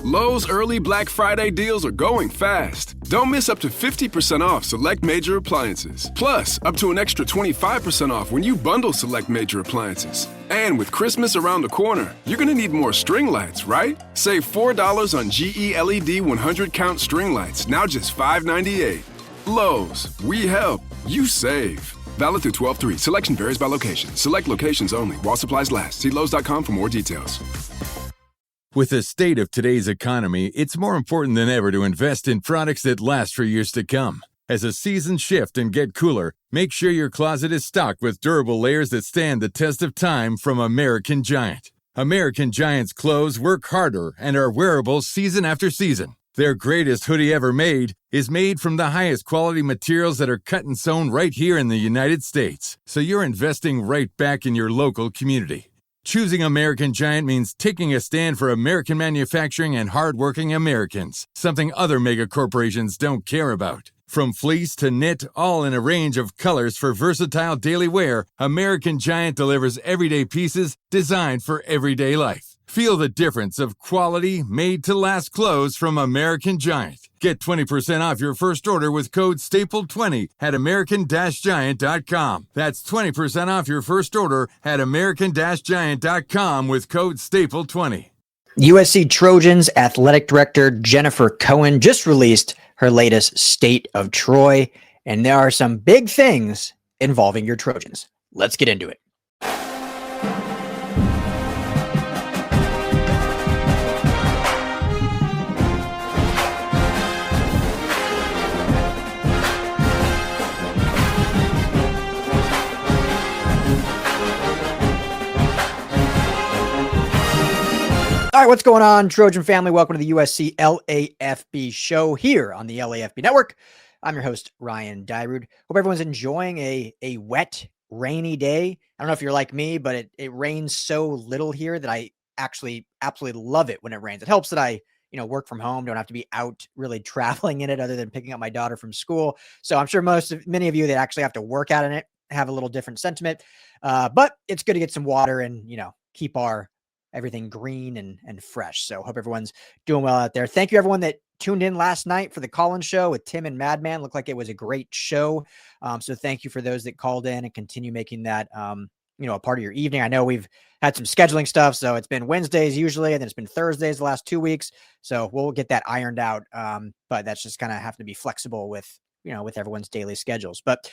Lowe's early Black Friday deals are going fast. Don't miss up to 50% off select major appliances. Plus, up to an extra 25% off when you bundle select major appliances. And with Christmas around the corner, you're going to need more string lights, right? Save $4 on GE LED 100-count string lights, now just $5.98. Lowe's, we help, you save. Valid through 12/3. Selection varies by location. Select locations only. While supplies last. See Lowe's.com for more details. With the state of today's economy, it's more important than ever to invest in products that last for years to come. As the seasons shift and get cooler, make sure your closet is stocked with durable layers that stand the test of time from American Giant. American Giant's clothes work harder and are wearable season after season. Their greatest hoodie ever made is made from the highest quality materials that are cut and sewn right here in the United States. So you're investing right back in your local community. Choosing American Giant means taking a stand for American manufacturing and hardworking Americans, something other mega corporations don't care about. From fleece to knit, all in a range of colors for versatile daily wear, American Giant delivers everyday pieces designed for everyday life. Feel the difference of quality, made-to-last clothes from American Giant. Get 20% off your first order with code STAPLE20 at american-giant.com. That's 20% off your first order at american-giant.com with code STAPLE20. USC Trojans athletic director Jennifer Cohen just released her latest State of Troy, and there are some big things involving your Trojans. Let's get into it. All right, what's going on, Trojan family? Welcome to the USC LAFB show here on the LAFB network. I'm your host, Ryan Dyrud. Hope everyone's enjoying a wet, rainy day. I don't know if you're like me, but it rains so little here that I actually absolutely love it when it rains. It helps that I, work from home, don't have to be out really traveling in it other than picking up my daughter from school. So I'm sure many of you that actually have to work out in it have a little different sentiment. But it's good to get some water and, keep our everything green and fresh. So hope everyone's doing well out there. Thank you everyone that tuned in last night for the call-in show with Tim and Madman. Looked like it was a great show. So thank you for those that called in and continue making that, a part of your evening. I know we've had some scheduling stuff, so it's been Wednesdays usually, and then it's been Thursdays the last 2 weeks. So we'll get that ironed out. But that's just kind of have to be flexible with everyone's daily schedules. But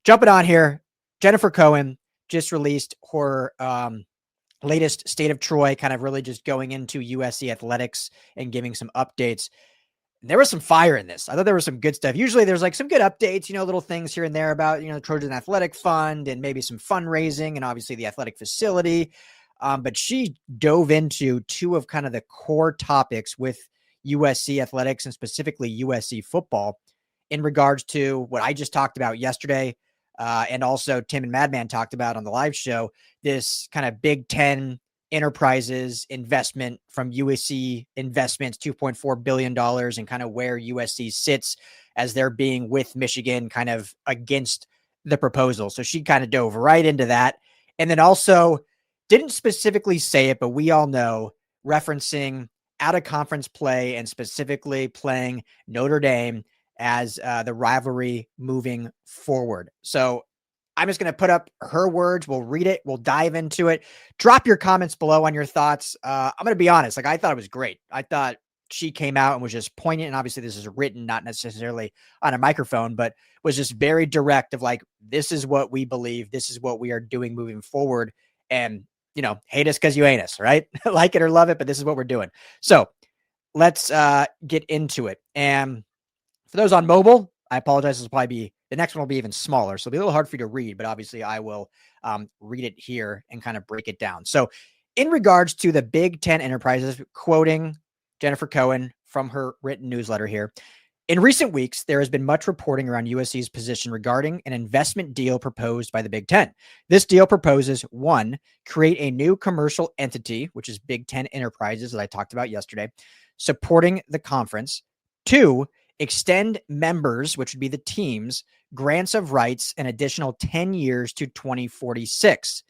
jumping on here, Jennifer Cohen just released her, latest State of Troy, kind of really just going into USC athletics and giving some updates. There was some fire in this. I thought there was some good stuff. Usually there's like some good updates, little things here and there about, the Trojan Athletic Fund and maybe some fundraising and obviously the athletic facility. But she dove into two of kind of the core topics with USC athletics and specifically USC football in regards to what I just talked about yesterday. And also Tim and Madman talked about on the live show, this kind of Big Ten enterprises investment from USC Investments, $2.4 billion, and kind of where USC sits as they're being with Michigan kind of against the proposal. So she kind of dove right into that. And then also didn't specifically say it, but we all know, referencing out of conference play and specifically playing Notre Dame as the rivalry moving forward. So I'm just going to put up her words. We'll read it. We'll dive into it. Drop your comments below on your thoughts. I'm going to be honest. I thought it was great. I thought she came out and was just poignant. And obviously this is written, not necessarily on a microphone, but was just very direct of like, this is what we believe. This is what we are doing moving forward. And, hate us because you ain't us, right? Like it or love it, but this is what we're doing. So let's get into it. And for those on mobile, I apologize. This will probably be, the next one will be even smaller. So it'll be a little hard for you to read, but obviously I will read it here and kind of break it down. So in regards to the Big Ten enterprises, quoting Jennifer Cohen from her written newsletter here, in recent weeks, there has been much reporting around USC's position regarding an investment deal proposed by the Big Ten. This deal proposes, 1, create a new commercial entity, which is Big Ten Enterprises that I talked about yesterday, supporting the conference. 2, extend members, which would be the teams, grants of rights an additional 10 years to 2046.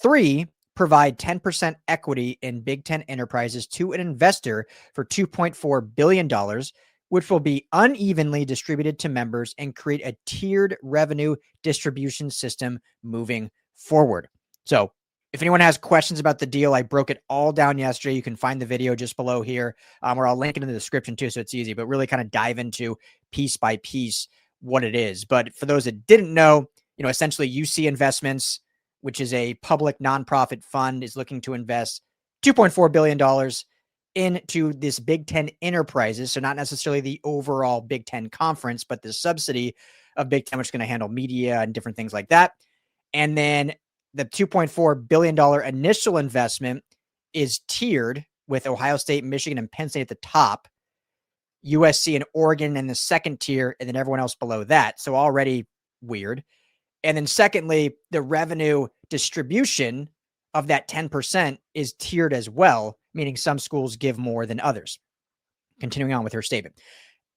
3, provide 10% equity in Big Ten enterprises to an investor for $2.4 billion, which will be unevenly distributed to members and create a tiered revenue distribution system moving forward. So if anyone has questions about the deal, I broke it all down yesterday. You can find the video just below here, or I'll link it in the description too, so it's easy, but really kind of dive into piece by piece what it is. But for those that didn't know, essentially UC Investments, which is a public nonprofit fund, is looking to invest $2.4 billion into this Big Ten enterprises. So not necessarily the overall Big Ten conference, but the subsidy of Big Ten, which is going to handle media and different things like that. And then the $2.4 billion initial investment is tiered with Ohio State, Michigan, and Penn State at the top, USC and Oregon in the second tier, and then everyone else below that. So already weird. And then secondly, the revenue distribution of that 10% is tiered as well, meaning some schools give more than others. Continuing on with her statement.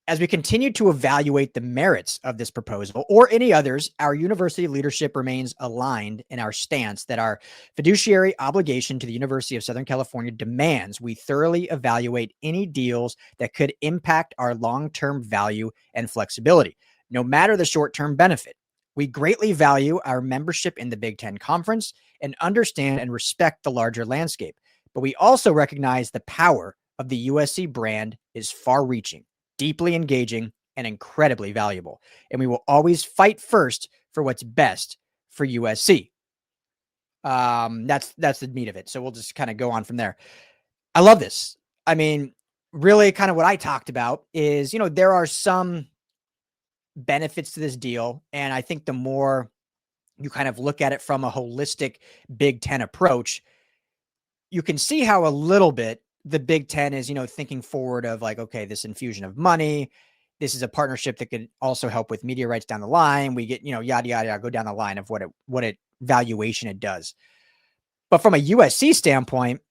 As we continue to evaluate the merits of this proposal or any others, our university leadership remains aligned in our stance that our fiduciary obligation to the University of Southern California demands we thoroughly evaluate any deals that could impact our long-term value and flexibility, no matter the short-term benefit. We greatly value our membership in the Big Ten Conference and understand and respect the larger landscape, but we also recognize the power of the USC brand is far-reaching, deeply engaging, and incredibly valuable. And we will always fight first for what's best for USC. That's the meat of it. So we'll just kind of go on from there. I love this. I mean, really kind of what I talked about is, there are some benefits to this deal. And I think the more you kind of look at it from a holistic Big Ten approach, you can see how a little bit the Big Ten is, thinking forward of like, okay, this infusion of money, this is a partnership that could also help with media rights down the line. We get, yada, yada, yada, go down the line of what it valuation it does. But from a USC standpoint,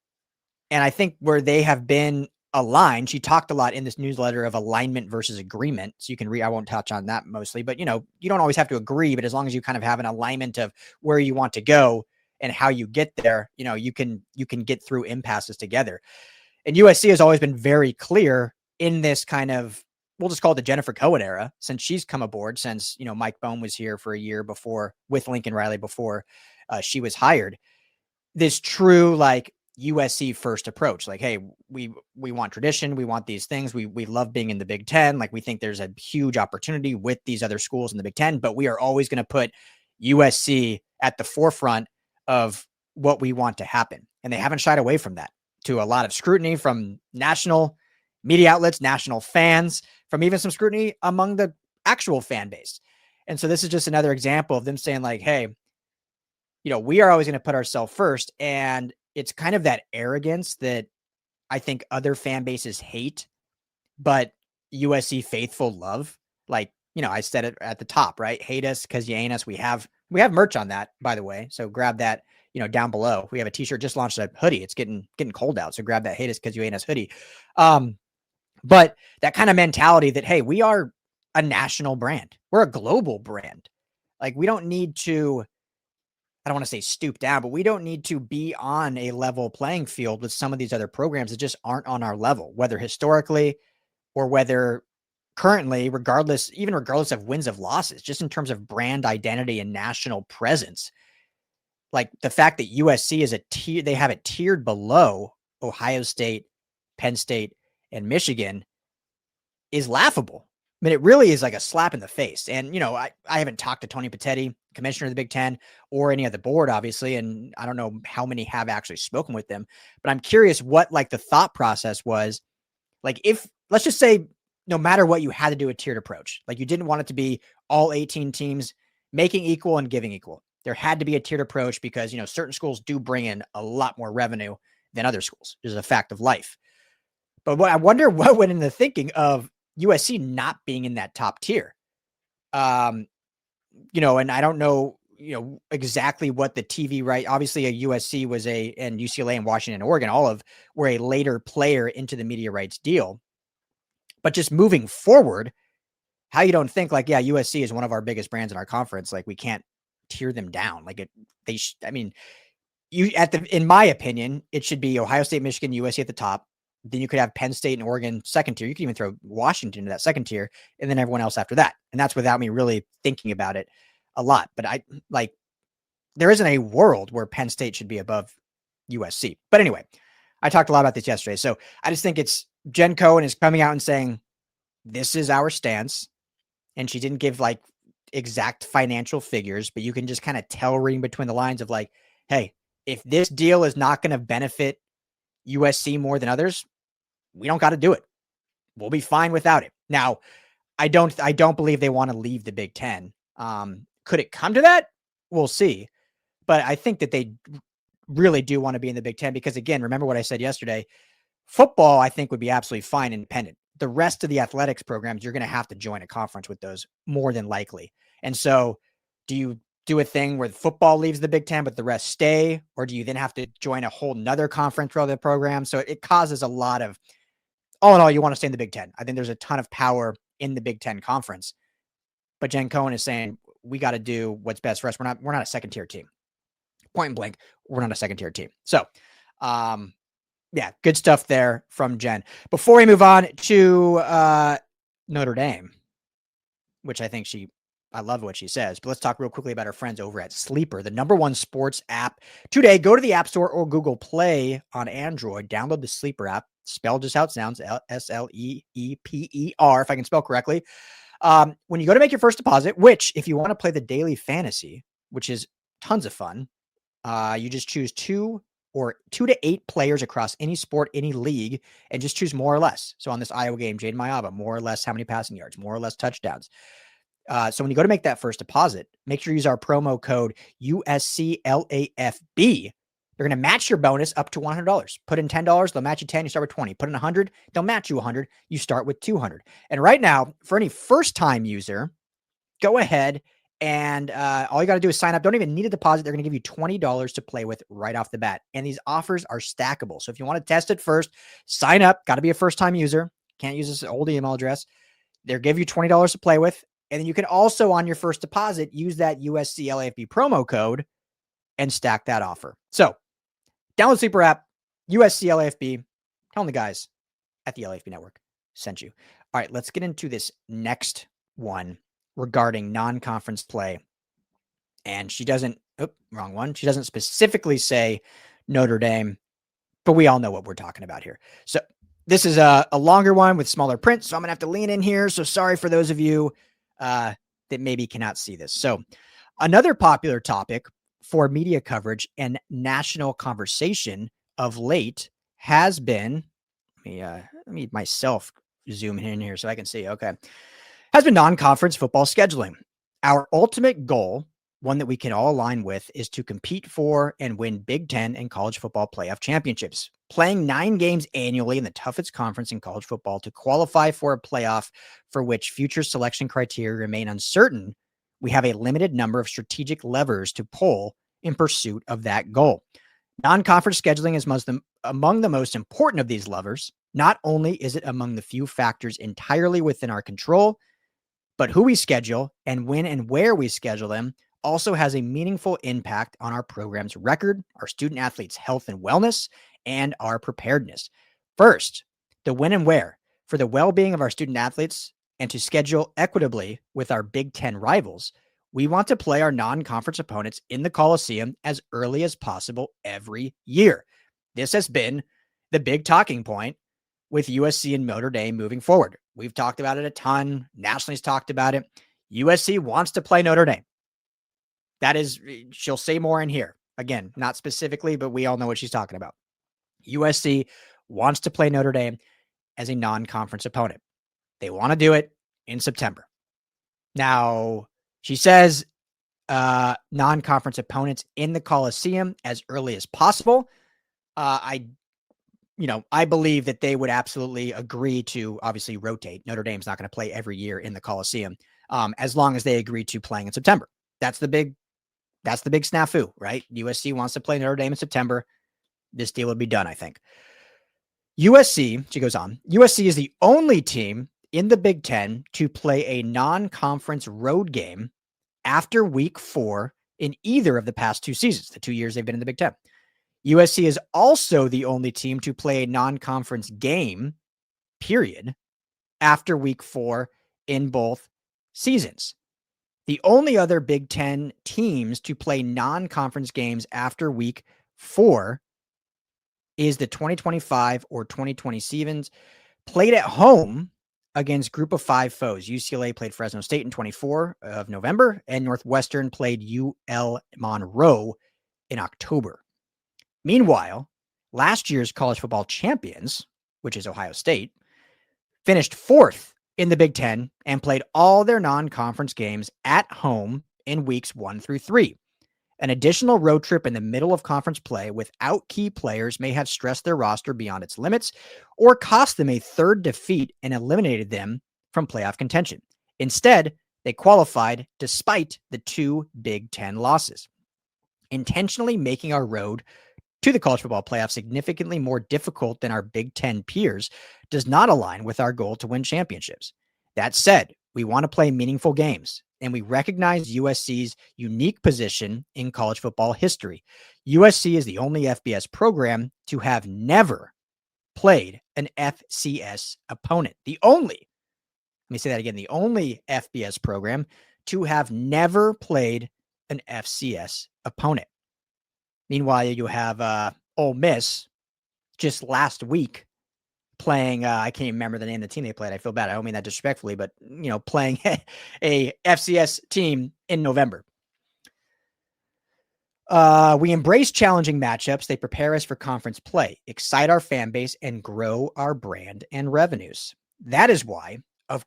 and I think where they have been aligned, she talked a lot in this newsletter of alignment versus agreement. So you can read, I won't touch on that mostly, but you don't always have to agree, but as long as you kind of have an alignment of where you want to go and how you get there, you can get through impasses together. And USC has always been very clear in this kind of, we'll just call it the Jennifer Cohen era, since she's come aboard, since, Mike Bohn was here for a year before with Lincoln Riley before she was hired. This true like USC first approach, like, hey, we want tradition. We want these things. We love being in the Big Ten. Like we think there's a huge opportunity with these other schools in the Big Ten, but we are always going to put USC at the forefront of what we want to happen. And they haven't shied away from that, to a lot of scrutiny from national media outlets, national fans, from even some scrutiny among the actual fan base. And so this is just another example of them saying like, hey, we are always going to put ourselves first. And it's kind of that arrogance that I think other fan bases hate, but USC faithful love. Like, I said it at the top, right? Hate us because you ain't us. We have merch on that, by the way. So grab that, down below. We have a t-shirt, just launched a hoodie. It's getting cold out. So grab that hate us because you ain't us hoodie. But that kind of mentality that, hey, we are a national brand. We're a global brand. Like we don't need to, I don't want to say stoop down, but we don't need to be on a level playing field with some of these other programs that just aren't on our level, whether historically or whether currently, regardless of wins of losses, just in terms of brand identity and national presence. Like the fact that USC is they have it tiered below Ohio State, Penn State, and Michigan is laughable. I mean, it really is like a slap in the face. And, I haven't talked to Tony Petitti, commissioner of the Big Ten, or any of the board, obviously. And I don't know how many have actually spoken with them, but I'm curious what like the thought process was. Like if, let's just say, no matter what, you had to do a tiered approach. Like you didn't want it to be all 18 teams making equal and giving equal. There had to be a tiered approach because, certain schools do bring in a lot more revenue than other schools. It's a fact of life. But I wonder what went into the thinking of USC not being in that top tier. And I don't know, exactly what the TV right. Obviously a USC was and UCLA and Washington and Oregon, were a later player into the media rights deal. But just moving forward, how you don't think like, yeah, USC is one of our biggest brands in our conference. Like we can't tier them down. Like in my opinion, it should be Ohio State, Michigan, USC at the top. Then you could have Penn State and Oregon second tier. You could even throw Washington into that second tier, and then everyone else after that. And that's without me really thinking about it a lot. But there isn't a world where Penn State should be above USC. But anyway, I talked a lot about this yesterday. So I just think it's Jen Cohen is coming out and saying, this is our stance. And she didn't give exact financial figures, but you can just kind of tell reading between the lines of hey, if this deal is not going to benefit USC more than others, we don't got to do it. We'll be fine without it. Now, I don't believe they want to leave the Big Ten. Could it come to that? We'll see. But I think that they really do want to be in the Big Ten because, again, remember what I said yesterday, football, I think, would be absolutely fine independent. The rest of the athletics programs, you're going to have to join a conference with those more than likely. And so do you do a thing where football leaves the Big Ten, but the rest stay? Or do you then have to join a whole nother conference for other programs? So it causes a lot of, all in all, you want to stay in the Big Ten. I think there's a ton of power in the Big Ten conference. But Jen Cohen is saying, we got to do what's best for us. We're not a second tier team. Point blank, we're not a second tier team. So, yeah, good stuff there from Jen. Before we move on to Notre Dame, which I think I love what she says, but let's talk real quickly about our friends over at Sleeper, the #1 sports app today. Go to the App Store or Google Play on Android. Download the Sleeper app, spelled just how it sounds, Sleeper, if I can spell correctly. When you go to make your first deposit, which if you want to play the daily fantasy, which is tons of fun, you just choose 2 to 8 players across any sport, any league, and just choose more or less. So on this Iowa game, Jaden Mayaba, more or less how many passing yards, more or less touchdowns. So when you go to make that first deposit, make sure you use our promo code USCLAFB. They're going to match your bonus up to $100. Put in $10, they'll match you 10. You start with 20. Put in 100, they'll match you 100. You start with 200. And right now, for any first-time user, go ahead and all you got to do is sign up. Don't even need a deposit. They're going to give you $20 to play with right off the bat. And these offers are stackable. So if you want to test it first, sign up. Got to be a first-time user. Can't use this old email address. They'll give you $20 to play with. And then you can also, on your first deposit, use that USC LAFB promo code and stack that offer. So download Sleeper app, USC LAFB. Tell them the guys at the LAFB Network sent you. All right, let's get into this next one regarding non-conference play. And she doesn't, wrong one. She doesn't specifically say Notre Dame, but we all know what we're talking about here. So this is a longer one with smaller print, so I'm going to have to lean in here. So sorry for those of you that maybe cannot see this. So another popular topic for media coverage and national conversation of late has been, let me myself zoom in here so I can see. Okay. Has been non-conference football scheduling. Our ultimate goal, one that we can all align with, is to compete for and win Big Ten and college football playoff championships. Playing 9 games annually in the toughest conference in college football to qualify for a playoff for which future selection criteria remain uncertain, we have a limited number of strategic levers to pull in pursuit of that goal. Non-conference scheduling is among the most important of these levers. Not only is it among the few factors entirely within our control, but who we schedule and when and where we schedule them also has a meaningful impact on our program's record, our student athletes' health and wellness, and our preparedness. First, the when and where. For the well-being of our student athletes and to schedule equitably with our Big Ten rivals, we want to play our non-conference opponents in the Coliseum as early as possible every year. This has been the big talking point with USC and Notre Dame moving forward. We've talked about it a ton. Nationally's talked about it. USC wants to play Notre Dame. That is, she'll say more in here. Again, not specifically, but we all know what she's talking about. USC wants to play Notre Dame as a non-conference opponent. They want to do it in September. Now, she says non-conference opponents in the Coliseum as early as possible. I believe that they would absolutely agree to obviously rotate. Notre Dame's not going to play every year in the Coliseum as long as they agree to playing in September. That's the big snafu, right? USC wants to play Notre Dame in September. This deal would be done, I think. USC, she goes on, USC is the only team in the Big Ten to play a non-conference road game after week 4 in either of the past 2 seasons, the 2 years they've been in the Big Ten. USC is also the only team to play a non-conference game, period, after week 4 in both seasons. The only other Big Ten teams to play non-conference games after week 4 is the 2025 or 2020 seasons played at home against Group of 5 foes. UCLA played Fresno State in 24 of November, and Northwestern played UL Monroe in October. Meanwhile, last year's college football champions, which is Ohio State, finished 4th in the Big Ten and played all their non-conference games at home in weeks 1 through 3. An additional road trip in the middle of conference play without key players may have stressed their roster beyond its limits or cost them a third defeat and eliminated them from playoff contention. Instead, they qualified despite the 2 Big Ten losses. Intentionally making our road to the college football playoff significantly more difficult than our Big Ten peers does not align with our goal to win championships. That said, we want to play meaningful games, and we recognize USC's unique position in college football history. USC is the only FBS program to have never played an FCS opponent. Let me say that again, the only FBS program to have never played an FCS opponent. Meanwhile, you have Ole Miss just last week playing, I can't even remember the name of the team they played. I feel bad. I don't mean that disrespectfully, but, playing a FCS team in November. We embrace challenging matchups. They prepare us for conference play, excite our fan base, and grow our brand and revenues. That is why of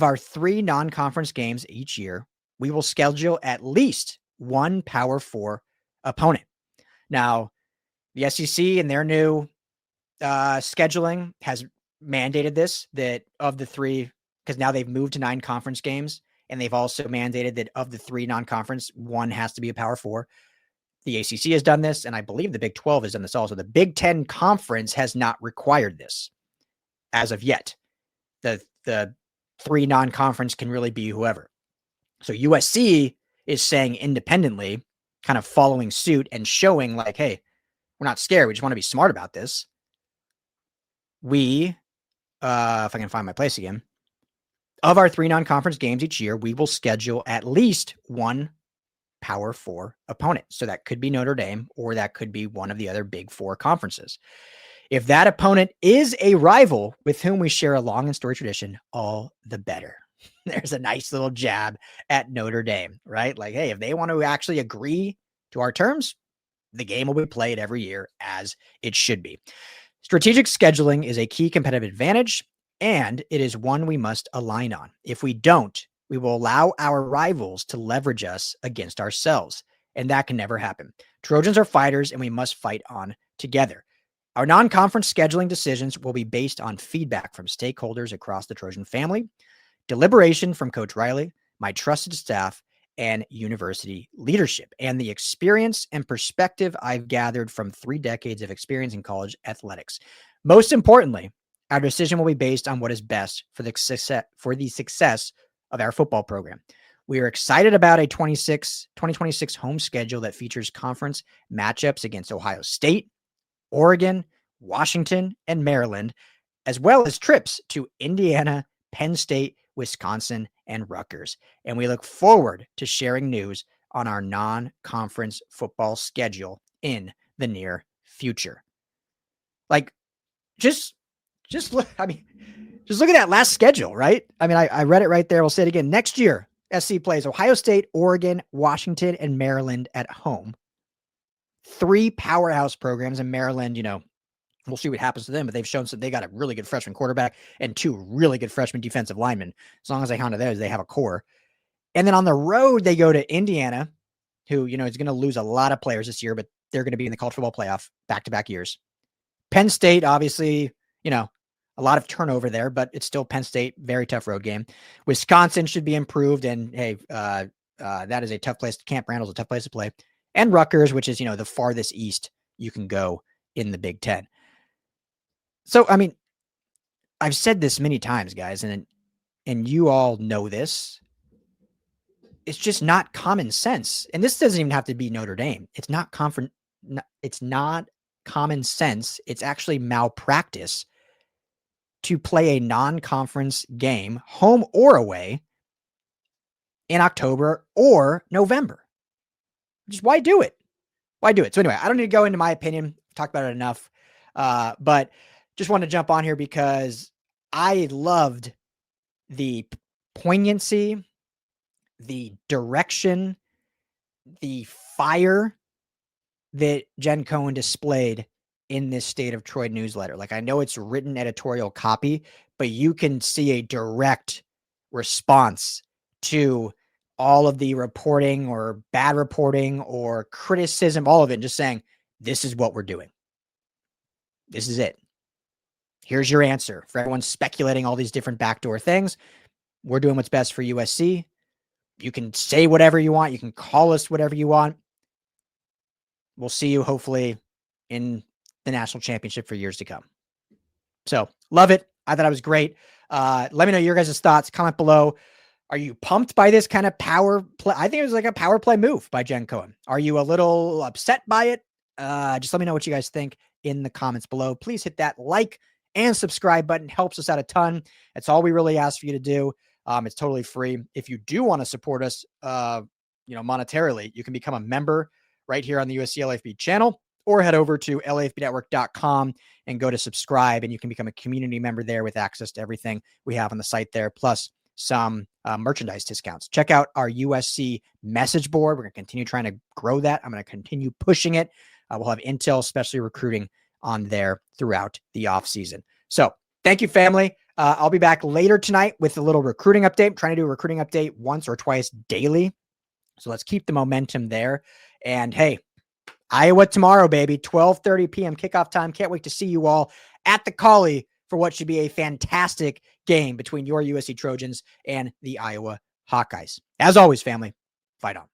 our 3 non-conference games each year, we will schedule at least one Power 4 opponent. Now, the SEC and their new scheduling has mandated this, that of the 3, because now they've moved to 9 conference games, and they've also mandated that of the 3 non-conference, 1 has to be a Power 4. The ACC has done this, and I believe the Big 12 has done this also. The Big Ten Conference has not required this as of yet. The 3 non-conference can really be whoever. So USC is saying independently, kind of following suit and showing like, hey, we're not scared. We just want to be smart about this. We, if I can find my place again, of our 3 non-conference games each year, we will schedule at least one Power 4 opponent. So that could be Notre Dame, or that could be one of the other Big 4 conferences. If that opponent is a rival with whom we share a long and storied tradition, all the better. There's a nice little jab at Notre Dame, right? Like, hey, if they want to actually agree to our terms, the game will be played every year as it should be. Strategic scheduling is a key competitive advantage, and it is one we must align on. If we don't, we will allow our rivals to leverage us against ourselves, and that can never happen. Trojans are fighters, and we must fight on together. Our non-conference scheduling decisions will be based on feedback from stakeholders across the Trojan family, deliberation from Coach Riley, my trusted staff, and university leadership, and the experience and perspective I've gathered from 3 decades of experience in college athletics. Most importantly, our decision will be based on what is best for the success of our football program. We are excited about a 2026 home schedule that features conference matchups against Ohio State, Oregon, Washington, and Maryland, as well as trips to Indiana, Penn State, Wisconsin, and Rutgers. And we look forward to sharing news on our non-conference football schedule in the near future. Like, just look, just look at that last schedule, right? I read it right there. We'll say it again. Next year, SC plays Ohio State, Oregon, Washington, and Maryland at home. 3 powerhouse programs in Maryland. We'll see what happens to them, but they've shown that they got a really good freshman quarterback and 2 really good freshman defensive linemen. As long as they count those, they have a core. And then on the road, they go to Indiana, who, is going to lose a lot of players this year, but they're going to be in the college football playoff back-to-back years. Penn State, obviously, a lot of turnover there, but it's still Penn State, very tough road game. Wisconsin should be improved, and hey, that is a tough place. Camp Randall's a tough place to play. And Rutgers, which is, the farthest east you can go in the Big Ten. So, I've said this many times, guys, and you all know this. It's just not common sense. And this doesn't even have to be Notre Dame. It's not it's not common sense. It's actually malpractice to play a non-conference game, home or away, in October or November. Just why do it? Why do it? So anyway, I don't need to go into my opinion. I've talked about it enough. But just wanted to jump on here because I loved the poignancy, the direction, the fire that Jen Cohen displayed in this State of Troy newsletter. Like, I know it's written editorial copy, but you can see a direct response to all of the reporting or bad reporting or criticism, all of it, just saying, this is what we're doing. This is it. Here's your answer. For everyone speculating all these different backdoor things, we're doing what's best for USC. You can say whatever you want. You can call us whatever you want. We'll see you hopefully in the national championship for years to come. So love it. I thought it was great. Let me know your guys' thoughts. Comment below. Are you pumped by this kind of power play? I think it was like a power play move by Jen Cohen. Are you a little upset by it? Just let me know what you guys think in the comments below. Please hit that like and subscribe button. Helps us out a ton. That's all we really ask for you to do. It's totally free. If you do want to support us, monetarily, you can become a member right here on the USC LAFB channel, or head over to LAFBnetwork.com and go to subscribe, and you can become a community member there with access to everything we have on the site there, plus some merchandise discounts. Check out our USC message board. We're going to continue trying to grow that. I'm going to continue pushing it. We'll have intel, especially recruiting, on there throughout the offseason. So thank you, family. I'll be back later tonight with a little recruiting update. I'm trying to do a recruiting update once or twice daily. So let's keep the momentum there. And hey, Iowa tomorrow, baby, 12:30 p.m. kickoff time. Can't wait to see you all at the Call-In for what should be a fantastic game between your USC Trojans and the Iowa Hawkeyes. As always, family, fight on.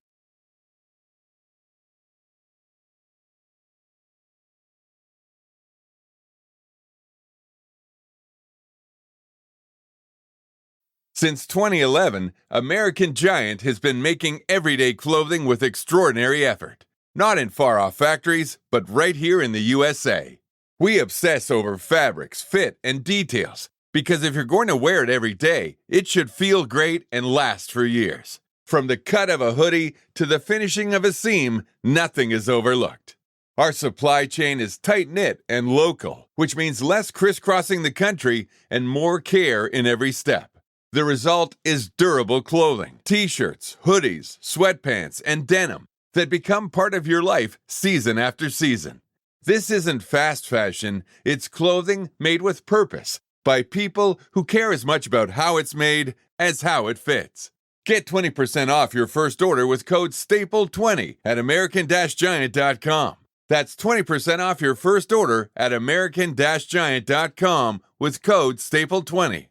Since 2011, American Giant has been making everyday clothing with extraordinary effort. Not in far-off factories, but right here in the USA. We obsess over fabrics, fit, and details, because if you're going to wear it every day, it should feel great and last for years. From the cut of a hoodie to the finishing of a seam, nothing is overlooked. Our supply chain is tight-knit and local, which means less crisscrossing the country and more care in every step. The result is durable clothing, t-shirts, hoodies, sweatpants, and denim that become part of your life season after season. This isn't fast fashion, it's clothing made with purpose by people who care as much about how it's made as how it fits. Get 20% off your first order with code STAPLE20 at American-Giant.com. That's 20% off your first order at American-Giant.com with code STAPLE20.